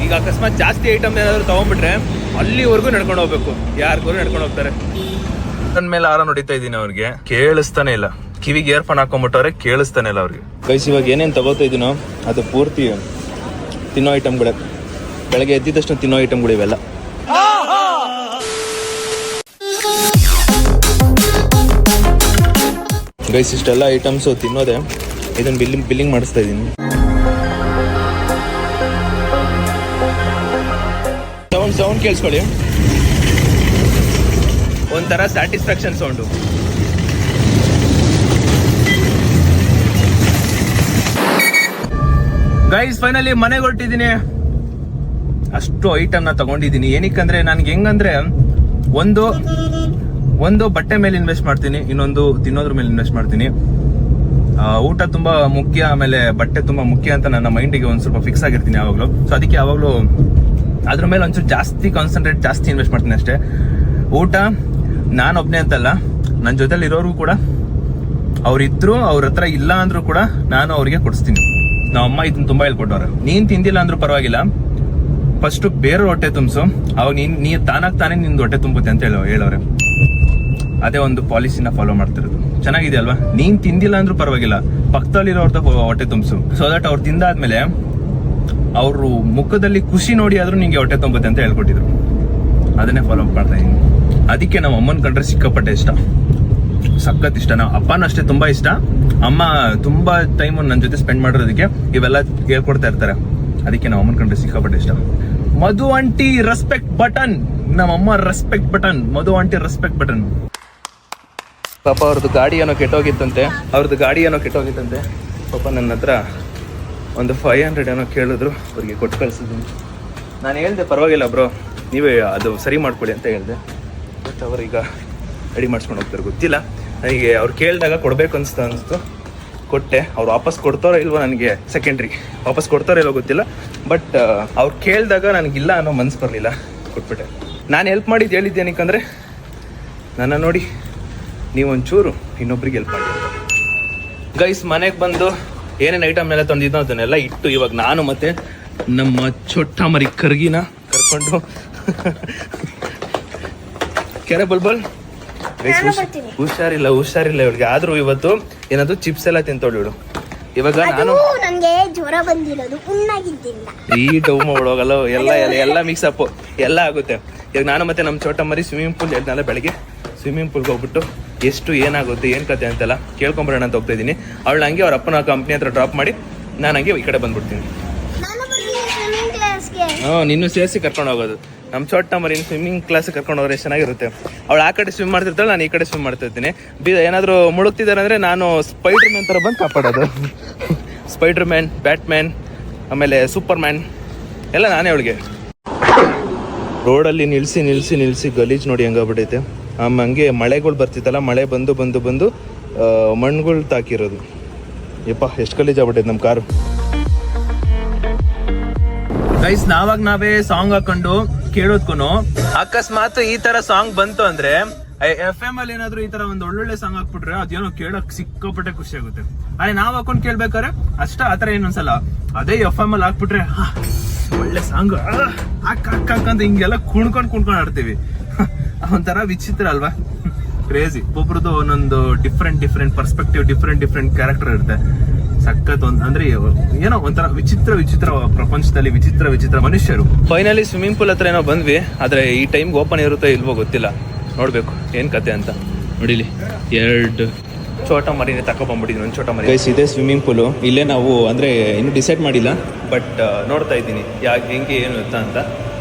ಈಗ ಅಕಸ್ಮಾತ್ ಜಾಸ್ತಿ ಐಟಮ್ ಏನಾದ್ರು ತಗೊಂಡ್ಬಿಟ್ರೆ ಅಲ್ಲಿವರೆಗೂ ನಡ್ಕೊಂಡು ಹೋಗ್ಬೇಕು. ಯಾರಿಗೂ ನಡ್ಕೊಂಡು ಹೋಗ್ತಾರೆ. ನನ್ನ ಮೇಲೆ ಆರ ನೋಡಿತಾ ಇದ್ದೀನಿ, ಅವ್ರಿಗೆ ಕೇಳಿಸ್ತಾನೆ ಇಲ್ಲ. ಕಿವಿಗೆ ಇಯರ್ಫೋನ್ ಹಾಕೊಂಡ್ಬಿಟ್ಟವ್ರೆ, ಕೇಳಿಸ್ತಾನೆ ಇಲ್ಲ ಅವ್ರಿಗೆ. ಗೈಸ್, ಇವಾಗ ಏನೇನು ತಗೋತಾ ಇದೀನೋ ಅದು ಪೂರ್ತಿ ತಿನ್ನೋ ಐಟಮ್ಗಳೇ. ಬೆಳಗ್ಗೆ ಎದ್ದಿದ್ದಷ್ಟು ತಿನ್ನೋ ಐಟಮ್ಗಳು ಇವೆಲ್ಲ. ಗೈಸ್, ಇಷ್ಟೆಲ್ಲ ಐಟಮ್ಸು ತಿನ್ನೋದೆ. ಇದನ್ನ ಬಿಲ್ಲಿಂಗ್ ಮಾಡಿಸ್ತಾ ಇದ್ದೀನಿ. ಸೌಂಡ್ ಕೇಳಿಸ್ಕೊಳ್ಳಿ, ಒಂಥರ ಸ್ಯಾಟಿಸ್ಫ್ಯಾಕ್ಷನ್ ಸೌಂಡು. ಗೈಸ್, ಫೈನಲಿ ಮನೆಗೆ ಹೊರಟಿದ್ದೀನಿ. ಅಷ್ಟು ಐಟಮ್ನ ತಗೊಂಡಿದ್ದೀನಿ. ಏನಕ್ಕಂದ್ರೆ ನನ್ಗೆ ಹೆಂಗಂದ್ರೆ ಒಂದು ಬಟ್ಟೆ ಮೇಲೆ ಇನ್ವೆಸ್ಟ್ ಮಾಡ್ತೀನಿ, ಇನ್ನೊಂದು ತಿನ್ನೋದ್ರ ಮೇಲೆ ಇನ್ವೆಸ್ಟ್ ಮಾಡ್ತೀನಿ. ಊಟ ತುಂಬಾ ಮುಖ್ಯ, ಆಮೇಲೆ ಬಟ್ಟೆ ತುಂಬಾ ಮುಖ್ಯ ಅಂತ ನನ್ನ ಮೈಂಡಿಗೆ ಒಂದ್ ಸ್ವಲ್ಪ ಫಿಕ್ಸ್ ಆಗಿರ್ತೀನಿ ಯಾವಾಗಲೂ. ಸೊ ಅದಕ್ಕೆ ಯಾವಾಗಲೂ ಅದ್ರ ಮೇಲೆ ಒಂಚೂರು ಜಾಸ್ತಿ ಕಾನ್ಸಂಟ್ರೇಟ್, ಜಾಸ್ತಿ ಇನ್ವೆಸ್ಟ್ ಮಾಡ್ತೀನಿ ಅಷ್ಟೇ. ಊಟ ನಾನು ಒಬ್ಬನೇ ಅಂತಲ್ಲ, ನನ್ನ ಜೊತೆಲಿ ಇರೋರು ಕೂಡ ಅವ್ರಿದ್ರು, ಅವ್ರ ಹತ್ರ ಇಲ್ಲ ಅಂದ್ರೂ ಕೂಡ ನಾನು ಅವ್ರಿಗೆ ಕೊಡಿಸ್ತೀನಿ. ನಮ್ಮ ಅಮ್ಮ ಇದನ್ನ ತುಂಬಾ ಹೇಳ್ಕೊಟ್ಟವ್ರೆ. ನೀನ್ ತಿಂದಿಲ್ಲ ಅಂದ್ರೂ ಪರವಾಗಿಲ್ಲ, ಫಸ್ಟ್ ಬೇರೆ ಹೊಟ್ಟೆ ತುಂಬಿಸು, ಅವಾಗ ನೀ ತಾನೇ ನಿಂದು ಹೊಟ್ಟೆ ತುಂಬುತ್ತೆ ಅಂತ ಹೇಳೋರೆ. ಅದೇ ಒಂದು ಪಾಲಿಸಿನ ಫಾಲೋ ಮಾಡ್ತಿರೋದು. ಚೆನ್ನಾಗಿದೆ ಅಲ್ವಾ? ನೀನ್ ತಿಂದಿಲ್ಲ ಅಂದ್ರೂ ಪರವಾಗಿಲ್ಲ, ಪಕ್ಕದಲ್ಲಿರೋರ್ದ ಹೊಟ್ಟೆ ತುಂಬಿಸು. ಸೊ ದಟ್ ಅವ್ರು ತಿಂದಾದ್ಮೇಲೆ ಅವ್ರು ಮುಖದಲ್ಲಿ ಖುಷಿ ನೋಡಿ ಆದ್ರೂ ನಿಂಗೆ ಹೊಟ್ಟೆ ತುಂಬುತ್ತೆ ಅಂತ ಹೇಳ್ಕೊಟ್ಟಿದ್ರು. ಅದನ್ನೇ ಫಾಲೋ ಮಾಡ್ತಾ ಇದೀನಿ. ಅದಕ್ಕೆ ನಮ್ಮ ಅಮ್ಮನ ಕಂಡ್ರೆ ಸಿಕ್ಕಾಪಟ್ಟೆ ಇಷ್ಟ, ಸಖತ್ ಇಷ್ಟ. ನಾವು ಅಪ್ಪನೂ ಅಷ್ಟೇ ತುಂಬಾ ಇಷ್ಟ. ಅಮ್ಮ ತುಂಬಾ ಟೈಮ್ ನನ್ನ ಜೊತೆ ಸ್ಪೆಂಡ್ ಮಾಡಿರೋದಕ್ಕೆ ಇವೆಲ್ಲ ಹೇಳ್ಕೊಡ್ತಾ ಇರ್ತಾರೆ. ಅದಕ್ಕೆ ನಾವು ಅಮ್ಮನ ಕಂಡ್ರೆ ಸಿಕ್ಕಾಪಟ್ಟೆ ಇಷ್ಟ. ಮಧು ಆಂಟಿ ರೆಸ್ಪೆಕ್ಟ್ ಬಟನ್, ನಮ್ಮಮ್ಮ ರೆಸ್ಪೆಕ್ಟ್ ಬಟನ್, ಮಧು ಆಂಟಿ ರೆಸ್ಪೆಕ್ಟ್ ಬಟನ್. ಪಾಪ ಅವ್ರದ್ದು ಗಾಡಿ ಏನೋ ಕೆಟ್ಟೋಗಿತ್ತಂತೆ. ಪಾಪ ನನ್ನ ಹತ್ರ ಒಂದು 500 ಏನೋ ಕೇಳಿದ್ರು, ಅವ್ರಿಗೆ ಕೊಟ್ಟು ಕಳ್ಸಿದ್ದೀನಿ. ನಾನು ಹೇಳ್ದೆ ಪರವಾಗಿಲ್ಲ ಬ್ರೋ, ನೀವೇ ಅದು ಸರಿ ಮಾಡ್ಕೊಡಿ ಅಂತ ಹೇಳಿದೆ. ಬಟ್ ಅವ್ರೀಗ ರೆಡಿ ಮಾಡಿಸ್ಕೊಂಡು ಹೋಗ್ತಾರೆ. ಗೊತ್ತಿಲ್ಲ ನನಗೆ. ಅವ್ರು ಕೇಳಿದಾಗ ಕೊಡಬೇಕು ಅನಿಸ್ತು, ಕೊಟ್ಟೆ. ಅವ್ರು ವಾಪಸ್ ಕೊಡ್ತಾರೋ ಇಲ್ವೋ ನನಗೆ ಸೆಕೆಂಡ್ರಿ, ವಾಪಸ್ ಕೊಡ್ತಾರೋ ಇಲ್ವೋ ಗೊತ್ತಿಲ್ಲ. ಬಟ್ ಅವ್ರು ಕೇಳಿದಾಗ ನನಗಿಲ್ಲ ಅನ್ನೋ ಮನ್ಸು ಬರಲಿಲ್ಲ, ಕೊಟ್ಬಿಟ್ಟೆ. ನಾನು ಹೆಲ್ಪ್ ಮಾಡಿದ್ದು ಹೇಳಿದ್ದೇನಕ್ಕಂದರೆ, ನನ್ನ ನೋಡಿ ನೀವೊಂಚೂರು ಇನ್ನೊಬ್ರಿಗೆ ಹೆಲ್ಪ್ ಮಾಡಿ. ಗೈಸ್, ಮನೆಗೆ ಬಂದು ಏನೇನು ಐಟಮ್ ಎಲ್ಲ ತಂದಿದ್ದೋ ಅದನ್ನೆಲ್ಲ ಇಟ್ಟು ಇವಾಗ ನಾನು ಮತ್ತೆ ನಮ್ಮ ಚೊಟ್ಟ ಮರಿ ಕರ್ಗಿನ ಕರ್ಕೊಂಡು ಕೆರೆ ಬಲ್ಬಲ್. ಹುಷಾರಿಲ್ಲ ಇವಳಿಗೆ. ಆದ್ರೂ ಇವತ್ತು ಏನಾದ್ರು ಚಿಪ್ಸ್ ಎಲ್ಲ ತಿಂತೋಳು ಇವಳು. ಇವಾಗ ನಾನು ನನಗೆ ಜ್ವರ ಬಂದಿರೋದು, ಉಣ್ಣಾಗಿದ್ದಿಲ್ಲ. ಈ ಡೌಮ್ ಒಳಗಲ್ಲ, ಎಲ್ಲ ಮಿಕ್ಸ್ ಅಪ್ ಎಲ್ಲ ಆಗುತ್ತೆ. ಇವಾಗ ನಾನು ಮತ್ತೆ ನಮ್ಮ ಚೋಟ ಮರಿ ಸ್ವಿಮ್ಮಿಂಗ್ ಪೂಲ್ ಹೇಳಿದ್ನಲ್ಲ, ಬೆಳಗ್ಗೆ ಸ್ವಿಮ್ಮಿಂಗ್ ಪೂಲ್ಗೆ ಹೋಗ್ಬಿಟ್ಟು ಎಷ್ಟು ಏನಾಗುತ್ತೆ ಏನು ಕತೆ ಅಂತೆಲ್ಲ ಕೇಳ್ಕೊಂಬರೋಣ ಅಂತ ಹೋಗ್ತಾ ಇದ್ದೀನಿ. ಅವಳು ಹಂಗೆ ಅವ್ರ ಅಪ್ಪನ ಕಂಪ್ನಿ ಹತ್ರ ಡ್ರಾಪ್ ಮಾಡಿ ನಾನು ಹಂಗೆ ಈ ಕಡೆ ಬಂದ್ಬಿಡ್ತೀನಿ. ನಿನ್ನೂ ಸೇರಿಸಿ ಕರ್ಕೊಂಡು ಹೋಗೋದು. ನಮ್ಮ ಚೋಟ ಮರಿನ ಸ್ವಿಮ್ಮಿಂಗ್ ಕ್ಲಾಸ್ ಕರ್ಕೊಂಡು ಹೋದ್ರೆ ಚೆನ್ನಾಗಿರುತ್ತೆ. ಅವಳು ಆ ಕಡೆ ಸ್ವಿಮ್ ಮಾಡ್ತಿರ್ತಾಳೆ, ನಾನು ಈ ಕಡೆ ಸ್ವಿಮ್ ಮಾಡ್ತಾ ಇರ್ತೀನಿ. ಏನಾದರೂ ಮುಳುಗ್ತಿದ್ದಾರೆ ಅಂದರೆ ನಾನು ಸ್ಪೈಡರ್ ಮ್ಯಾನ್ ಥರ ಬಂದು ಕಾಪಾಡೋದು. ಸ್ಪೈಡರ್ ಮ್ಯಾನ್, ಬ್ಯಾಟ್ಮ್ಯಾನ್, ಆಮೇಲೆ ಸೂಪರ್ ಮ್ಯಾನ್ ಎಲ್ಲ ನಾನೇ ಅವಳಿಗೆ. ರೋಡಲ್ಲಿ ನಿಲ್ಲಿಸಿ ಗಲೀಜು ನೋಡಿ ಹೆಂಗಾಗ್ಬಿಟ್ಟೈತೆ. ಹಂಗೆ ಮಳೆಗಳು ಬರ್ತಿತ್ತಲ್ಲ, ಮಳೆ ಬಂದು ಮಣ್ಣುಗಳು ತಾಕಿರೋದು. ಯಪ್ಪ, ಎಷ್ಟು ಗಲೀಜಾಗ್ಬಿಟ್ಟೈತೆ ನಮ್ಮ ಕಾರು. ಗೈಸ್, ನಾವೇ ಸಾಂಗ್ ಹಾಕೊಂಡು ಕೇಳೋದ್ಕು ಅಕಸ್ಮಾತ್ ಈ ತರ ಸಾಂಗ್ ಬಂತು ಅಂದ್ರೆ FM ಅಲ್ಲಿ ಏನಾದ್ರು ಈ ತರ ಒಂದು ಒಳ್ಳೊಳ್ಳೆ ಸಾಂಗ್ ಹಾಕ್ಬಿಟ್ರೆ ಅದೇನೋ ಕೇಳಕ್ ಸಿಕ್ಕಾಪಟ್ಟೆ ಖುಷಿ ಆಗುತ್ತೆ. ಅದೇ ನಾವ್ ಹಾಕೊಂಡ್ ಕೇಳ್ಬೇಕಾರೆ ಆತರ ಏನೊಂದ್ಸಲ. ಅದೇ FM ಅಲ್ಲಿ ಹಾಕ್ಬಿಟ್ರೆ ಒಳ್ಳೆ ಸಾಂಗ್ ಹಾಕಂತ ಹಿಂಗೆಲ್ಲ ಕುಣ್ಕೊಂಡ್ ಆಡ್ತೀವಿ. ಒಂಥರ ವಿಚಿತ್ರ ಅಲ್ವಾ? ಕ್ರೇಜಿ. ಒಬ್ಬರದ್ದು ಒಂದೊಂದು ಡಿಫ್ರೆಂಟ್ ಪರ್ಸ್ಪೆಕ್ಟಿವ್, ಡಿಫ್ರೆಂಟ್ ಕ್ಯಾರೆಕ್ಟರ್ ಇರುತ್ತೆ. ಸಖತ್ ಅಂದ್ರೆ ಏನೋ ಒಂಥರ ವಿಚಿತ್ರ ಪ್ರಪಂಚದಲ್ಲಿ ವಿಚಿತ್ರ ಮನುಷ್ಯರು. ಫೈನಲಿ ಸ್ವಿಮ್ಮಿಂಗ್ ಪೂಲ್ ಹತ್ರ ಏನೋ ಬಂದ್ವಿ. ಆದ್ರೆ ಈ ಟೈಮ್ಗೆ ಓಪನ್ ಇರುತ್ತೋ ಇಲ್ವೋ ಗೊತ್ತಿಲ್ಲ, ನೋಡ್ಬೇಕು ಏನ್ ಕತೆ ಅಂತ. ನೋಡಿಲಿ, 2 ಚೋಟ ಮರಿನೇ ತಕೊಂಡ್ಬಂದ್ಬಿಟ್ಟಿದ್ದೀನಿ. ಒಂದು ಚೋಟ ಮರಿ. ಗೈಸ್, ಇದೆ ಸ್ವಿಮ್ಮಿಂಗ್ ಪೂಲು. ಇಲ್ಲೇ ನಾವು ಅಂದ್ರೆ ಇನ್ನೂ ಡಿಸೈಡ್ ಮಾಡಿಲ್ಲ, ಬಟ್ ನೋಡ್ತಾ ಇದ್ದೀನಿ ಹೆಂಗೆ ಏನು ಅಂತ.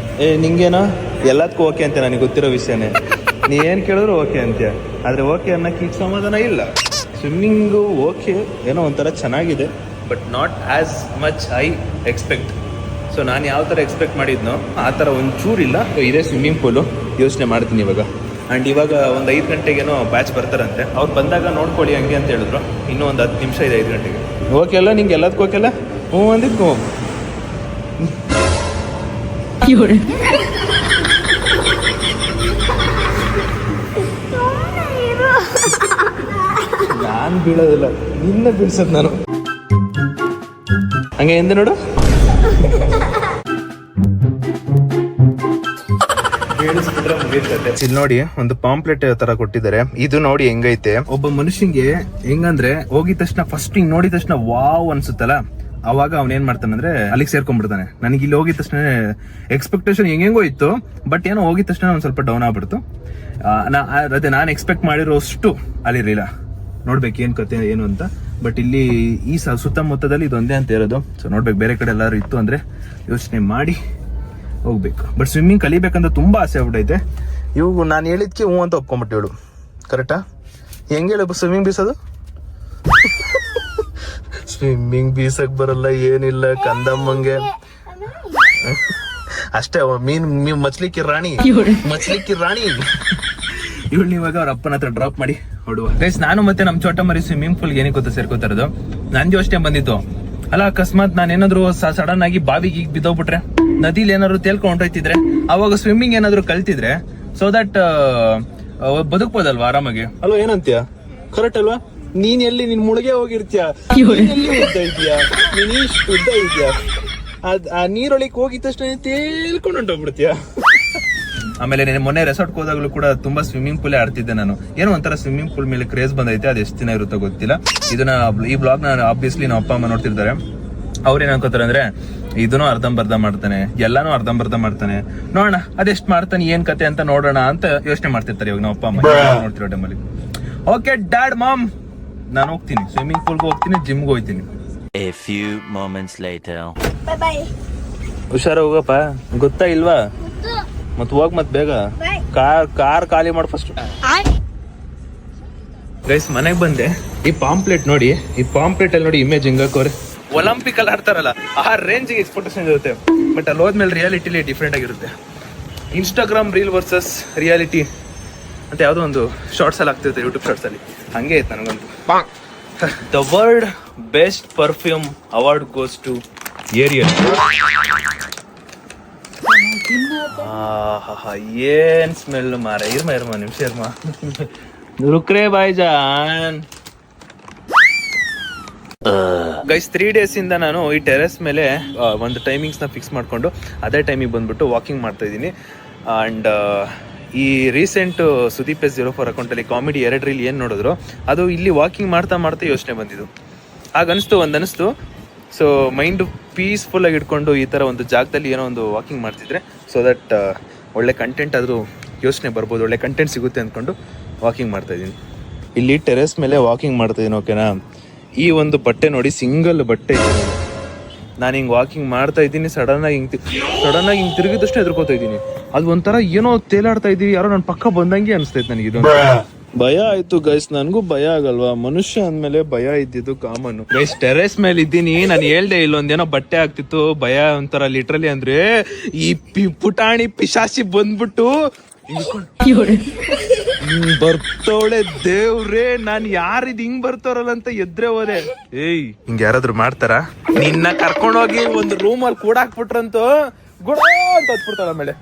ನಿಂಗೇನೋ ಎಲ್ಲದಕ್ಕೂ ಓಕೆ ಅಂತೆ, ನನಗೆ ಗೊತ್ತಿರೋ ವಿಷಯನೇ. ನೀ ಏನು ಕೇಳಿದ್ರು ಓಕೆ ಅಂತ್ಯ. ಆದ್ರೆ ಓಕೆ ಅನ್ನೋಕ್ಕೆ ಈಗ ಸಮಾಧಾನ ಇಲ್ಲ. ಸ್ವಿಮ್ಮಿಂಗು ಓಕೆ, ಏನೋ ಒಂಥರ ಚೆನ್ನಾಗಿದೆ, but not as much I expect. So ನಾನು ಯಾವ ಥರ ಎಕ್ಸ್ಪೆಕ್ಟ್ ಮಾಡಿದ್ನೋ ಆ ಥರ ಒಂಚೂರಿಲ್ಲ. ಇದೇ ಸ್ವಿಮ್ಮಿಂಗ್ ಪೂಲು, ಯೋಚನೆ ಮಾಡ್ತೀನಿ ಇವಾಗ. ಆ್ಯಂಡ್ ಇವಾಗ ಒಂದು 5 ಗಂಟೆಗೇನೋ ಬ್ಯಾಚ್ ಬರ್ತಾರಂತೆ. ಅವ್ರು ಬಂದಾಗ ನೋಡ್ಕೊಳ್ಳಿ ಹಂಗೆ ಅಂತ ಹೇಳಿದ್ರು. ಇನ್ನೂ ಒಂದು 10 ನಿಮಿಷ ಇದೆ 5 ಗಂಟೆಗೆ. ಓಕೆ ಅಲ್ಲ, ನಿಂಗೆ ಎಲ್ಲದಕ್ಕೂ ಓಕೆ ಅಲ್ಲ? ಹ್ಞೂ ಅಂದಿದ್ದು. ನಾನು ಬೀಳೋದಿಲ್ಲ, ನಿನ್ನ ಬೀಳ್ಸೋದು ನಾನು. ಹಂಗೆ ಎಂದ ನೋಡು. ಇಲ್ಲಿ ನೋಡಿ ಒಂದು ಪಾಂಪ್ಲೆಟ್ ತರ ಕೊಟ್ಟಿದ್ದಾರೆ. ಇದು ನೋಡಿ ಹೆಂಗೈತೆ, ಒಬ್ಬ ಮನುಷ್ಯಂಗೆ ಹೆಂಗಂದ್ರೆ ಹೋಗಿದ ತಕ್ಷಣ ಫಸ್ಟ್ ಹಿಂಗ್ ನೋಡಿದ ತಕ್ಷಣ ವಾವ್ ಅನ್ಸುತ್ತಲ್ಲ, ಅವಾಗ ಅವನೇನ್ ಮಾಡ್ತಾನಂದ್ರೆ ಅಲ್ಲಿಗೆ ಸೇರ್ಕೊಂಡ್ಬಿಡ್ತಾನೆ. ನನಗೆ ಇಲ್ಲಿ ಹೋಗಿದ ತಕ್ಷಣ ಎಕ್ಸ್ಪೆಕ್ಟೇಷನ್ ಹೆಂಗೋ ಇತ್ತು, ಬಟ್ ಏನೋ ಹೋಗಿದ ತಕ್ಷಣ ಒಂದ್ ಸ್ವಲ್ಪ ಡೌನ್ ಆಗ್ಬಿಡ್ತು. ಅದೇ ನಾನು ಎಕ್ಸ್ಪೆಕ್ಟ್ ಮಾಡಿರೋಷ್ಟು ಅಲ್ಲಿರ್ಲಿಲ್ಲ. ನೋಡ್ಬೇಕು ಏನ್ ಕತೆ ಏನು ಅಂತ. ಬಟ್ ಇಲ್ಲಿ ಈ ಸುತ್ತಮುತ್ತದಲ್ಲಿ ಇದೊಂದೇ ಅಂತ ಇರೋದು. ಸೊ ನೋಡ್ಬೇಕು, ಬೇರೆ ಕಡೆ ಎಲ್ಲಾರು ಇತ್ತು ಅಂದ್ರೆ ಯೋಚನೆ ಮಾಡಿ ಹೋಗ್ಬೇಕು. ಬಟ್ ಸ್ವಿಮ್ಮಿಂಗ್ ಕಲಿಬೇಕಂತ ತುಂಬಾ ಆಸೆ ಆಗ್ಬಿಟ್ಟೈತೆ. ಇವು ನಾನು ಹೇಳಿದ್ಕೆ ಹ್ಞೂ ಅಂತ ಒಪ್ಕೊಂಡ್ಬಿಟ್ಟು ಹೇಳು. ಕರೆಕ್ಟಾ? ಹೆಂಗೆ ಹೇಳು ಸ್ವಿಮ್ಮಿಂಗ್ ಬೀಸೋದು? ಸ್ವಿಮ್ಮಿಂಗ್ ಬೀಸಕ್ ಬರಲ್ಲ, ಏನಿಲ್ಲ, ಕಂದಮ್ಮಂಗೆ ಅಷ್ಟೇ. ಮೀನ್ ಮಚ್ಲಿಕ್ಕಿ ರಾಣಿ. ಇವಳು ಇವಾಗ ಅವ್ರ ಅಪ್ಪನ ಹತ್ರ ಡ್ರಾಪ್ ಮಾಡಿ ಹೊಡುವ. ಗೈಸ್, ನಾನು ಮತ್ತೆ ನಮ್ ಚೋಟ ಮರಿ ಸ್ವಿಮ್ಮಿಂಗ್ ಪೂಲ್ ಏನಕ್ಕೆ ಗೊತ್ತಾ ಸೇರ್ಕೋತಾ ಇರೋದು? ನನ್ ಯೋಚನೆ ಬಂದಿತ್ತು, ಅಲ್ಲ ಅಕಸ್ಮಾತ್ ನಾನೇನಾದ್ರು ಸಡನ್ ಆಗಿ ಬಾವಿಗೆ ಈಗ ಬಿದ್ದೋಗ್ಬಿಟ್ರೆ, ನದಿಲಿ ಏನಾದ್ರು ತೇಲ್ಕೊಂಡು ಹೊಂಟೋಯ್ತಿದ್ರೆ, ಅವಾಗ ಸ್ವಿಮ್ಮಿಂಗ್ ಏನಾದ್ರು ಕಲ್ತಿದ್ರೆ ಸೊ ದಟ್ ಬದುಕ್ಬೋದಲ್ವಾ ಆರಾಮಾಗಿ? ಅಲ್ವಾ, ಏನಂತೀಯ? ಕರೆಕ್ಟ್ ಅಲ್ವಾ? ನೀನ್ ಎಲ್ಲಿ ನಿನ್ ಮುಳುಗೆ ಹೋಗಿರ್ತೀಯ, ಎಲ್ಲಿ ಉದ್ದ ಇದೆಯಾ, ನೀನ್ ಇಷ್ಟು ಉದ್ದ ಇದೆಯಾ, ಆ ನೀರೊಳಗೆ ಹೋಗಿದ ತಕ್ಷಣ ತೇಲ್ಕೊಂಡು ಹೊಂಟೋಗ್ಬಿಡ್ತೀಯ. ಆಮೇಲೆ ಮೊನ್ನೆ ರೆಸಾರ್ಟ್ಗೆ ಹೋದಾಗಲೂ ಕೂಡ ತುಂಬಾ ಸ್ವಿಮ್ಮಿಂಗ್ ಪೂಲೇ ಆಡ್ತಿದ್ದೆ ನಾನು. ಏನೋ ಒಂಥರ ಸ್ವಿಮ್ಮಿಂಗ್ ಪೂಲ್ ಮೇಲೆ ಕ್ರೇಜ್ ಬಂದೈತೆ. ಅದು ಎಷ್ಟು ದಿನ ಇರುತ್ತೋ ಗೊತ್ತಿಲ್ಲ. ಇದನ್ನ ಈ ಬ್ಲಾಗ್ ನ ಆಬ್ವಿಯಸ್ಲಿ ನಮ್ಮ ಅಪ್ಪ ಅಮ್ಮ ನೋಡ್ತಿರ್ತಾರೆ. ಅವ್ರೇನ್ ಅನ್ಕೋತಾರೆ ಅಂದ್ರೆ ಇದನ್ನು ಅರ್ಧಂಬರ್ಧ ಮಾಡ್ತಾನೆ, ಎಲ್ಲಾನು ಅರ್ಧಂಬರ್ಧ ಮಾಡ್ತಾನೆ, ನೋಡೋಣ ಅದೆಷ್ಟು ಮಾಡ್ತಾನೆ, ಏನ್ ಕತೆ ಅಂತ ನೋಡೋಣ ಅಂತ ಯೋಚನೆ ಮಾಡ್ತಿರ್ತಾರೆ ಇವಾಗ ನಮ್ಮ ಅಪ್ಪ ಅಮ್ಮ ನೋಡ್ತಿರೋ ಟೈಮಲ್ಲಿ. ಓಕೆ ಡ್ಯಾಡ್ ಮಾಮ್, ನಾನು ಹೋಗ್ತೀನಿ ಸ್ವಿಮ್ಮಿಂಗ್ ಪೂಲ್ಗೆ ಹೋಗ್ತೀನಿ, ಜಿಮ್ಗೆ ಹೋಗ್ತೀನಿ. A few moments later. Bye bye. ಹುಷಾರ ಹೋಗಪ್ಪ, ಗೊತ್ತಾ ಇಲ್ವಾ? ಮತ್ ಹೋಗ್ ಮತ್ ಬೇಗ. ಕಾರ್ ಖಾಲಿ ಮಾಡಿ ಫಸ್ಟ್. ಗೈಸ್, ಮನೆಗ್ ಬಂದೆ. ಈ ಪಾಂಪ್ಲೆಟ್ ನೋಡಿ, ಈ ಪಾಂಪ್ಲೆಟ್ ಅಲ್ಲಿ ನೋಡಿ ಇಮೇಜ್ ಹಿಂಗಾಕೋರೆ. ಒಲಿಂಪಿಕ್ ಅಲ್ಲಿ ಆಡ್ತಾರಲ್ಲ ಆ ರೇಂಜಿಗೆ ಎಕ್ಸ್ಪೆಕ್ಟೇಷನ್ ಇರುತ್ತೆ. ಬಟ್ ಅಲ್ಲಿ ಹೋದ್ಮೇಲೆ ರಿಯಾಲಿಟಿಲಿ ಡಿಫ್ರೆಂಟ್ ಆಗಿರುತ್ತೆ. ಇನ್ಸ್ಟಾಗ್ರಾಮ್ ರೀಲ್ ವರ್ಸಸ್ ರಿಯಾಲಿಟಿ ಅಂತ ಯಾವ್ದೋ ಒಂದು ಶಾರ್ಟ್ಸ್ ಅಲ್ಲಿ ಆಗ್ತಿರುತ್ತೆ, ಯೂಟ್ಯೂಬ್ ಶಾರ್ಟ್ಸ್ ಅಲ್ಲಿ. ಹಂಗೆ ಐತೆ ನನಗಂತೂ. The world best perfume award goes to Ariel. ಏನ್ ಸ್ಮೆಲ್ ಮಾರ. ಇರ್ಮ ನಿಮಿಷ ಇರ್ಮ. ರುಕ್ರೆ ಬಾಯ್ ಜಾನ್. ಗೈಸ್, 3 days ಇಂದ ನಾನು ಈ ಟೆರೆಸ್ ಮೇಲೆ ಒಂದು ಟೈಮಿಂಗ್ಸ್ ನ ಫಿಕ್ಸ್ ಮಾಡ್ಕೊಂಡು ಅದೇ ಟೈಮಿಗೆ ಬಂದ್ಬಿಟ್ಟು ವಾಕಿಂಗ್ ಮಾಡ್ತಾ ಇದ್ದೀನಿ. ಅಂಡ್ ಈ ರೀಸೆಂಟ್ ಸುದೀಪ್ S04 ಅಕೌಂಟಲ್ಲಿ ಕಾಮಿಡಿ 2 ರೀಲ್ ಏನು ನೋಡಿದ್ರು ಅದು ಇಲ್ಲಿ ವಾಕಿಂಗ್ ಮಾಡ್ತಾ ಮಾಡ್ತಾ ಯೋಚನೆ ಬಂದಿದ್ದು. ಒಂದನಿಸ್ತು. ಸೊ ಮೈಂಡ್ ಪೀಸ್ಫುಲ್ ಆಗಿ ಇಟ್ಕೊಂಡು ಈ ಥರ ಒಂದು ಜಾಗದಲ್ಲಿ ಏನೋ ಒಂದು ವಾಕಿಂಗ್ ಮಾಡ್ತಿದ್ರೆ ಸೊ ದಟ್ ಒಳ್ಳೆ ಕಂಟೆಂಟ್ ಆದರೂ ಯೋಚನೆ ಬರ್ಬೋದು, ಒಳ್ಳೆ ಕಂಟೆಂಟ್ ಸಿಗುತ್ತೆ ಅಂದ್ಕೊಂಡು ವಾಕಿಂಗ್ ಮಾಡ್ತಾ ಇದ್ದೀನಿ. ಇಲ್ಲಿ ಟೆರೆಸ್ ಮೇಲೆ ವಾಕಿಂಗ್ ಮಾಡ್ತಾ ಇದ್ದೀನಿ. ಓಕೆನಾ? ಈ ಒಂದು ಬಟ್ಟೆ ನೋಡಿ, ಸಿಂಗಲ್ ಬಟ್ಟೆ ಇದೆ. ನಾನು ಹಿಂಗೆ ವಾಕಿಂಗ್ ಮಾಡ್ತಾ ಇದ್ದೀನಿ, ಸಡನ್ ಆಗಿ ಹಿಂಗೆ ತಿರುಗಿದಷ್ಟು ಎದುರ್ಕೋತಾ ಇದ್ದೀನಿ. ಅದು ಒಂಥರ ಏನೋ ತೇಲಾಡ್ತಾ ಇದ್ದೀವಿ, ಯಾರೋ ನನ್ನ ಪಕ್ಕ ಬಂದಂಗೆ ಅನಿಸ್ತೈತೆ ನನಗೆ. ಇದು ಭಯ ಆಯ್ತು ಗೈಸ್, ನನಗೂ ಭಯ ಆಗಲ್ವಾ? ಮನುಷ್ಯ ಅಂದ್ಮೇಲೆ ಭಯ ಇದ್ದಿದ್ದು ಕಾಮನ್. ಗೈಸ್, ಟೆರೆಸ್ ಮೇಲೆ ಇದ್ದೀನಿ, ನಾನು ಹೇಳ್ದೆ ಇಲ್ಲೊಂದೇನೋ ಬಟ್ಟೆ ಆಗ್ತಿತ್ತು, ಭಯ ಒಂಥರ ಲಿಟ್ರಲಿ. ಅಂದ್ರೆ ಈ ಪುಟಾಣಿ ಪಿಶಾಚಿ ಬಂದ್ಬಿಟ್ಟು ಬರ್ತವಳೆ. ದೇವ್ರೇ, ನಾನ್ ಯಾರಿದ್ ಹಿಂಗ್ ಬರ್ತವ್ರಲ್ಲ ಅಂತ ಎದ್ರೆ ಹೋದೆ. ಏಯ್, ಹಿಂಗ ಯಾರಾದ್ರು ಮಾಡ್ತಾರ? ನಿನ್ನ ಕರ್ಕೊಂಡೋಗಿ ಒಂದು ರೂಮಲ್ಲಿ ಕೂಡಾಕ್ಬಿಟ್ರಂತೂ ಗುಡ ಅಂತ ಹತ್ಬಿಡ್ತಾಳ ಆಮೇಲೆ.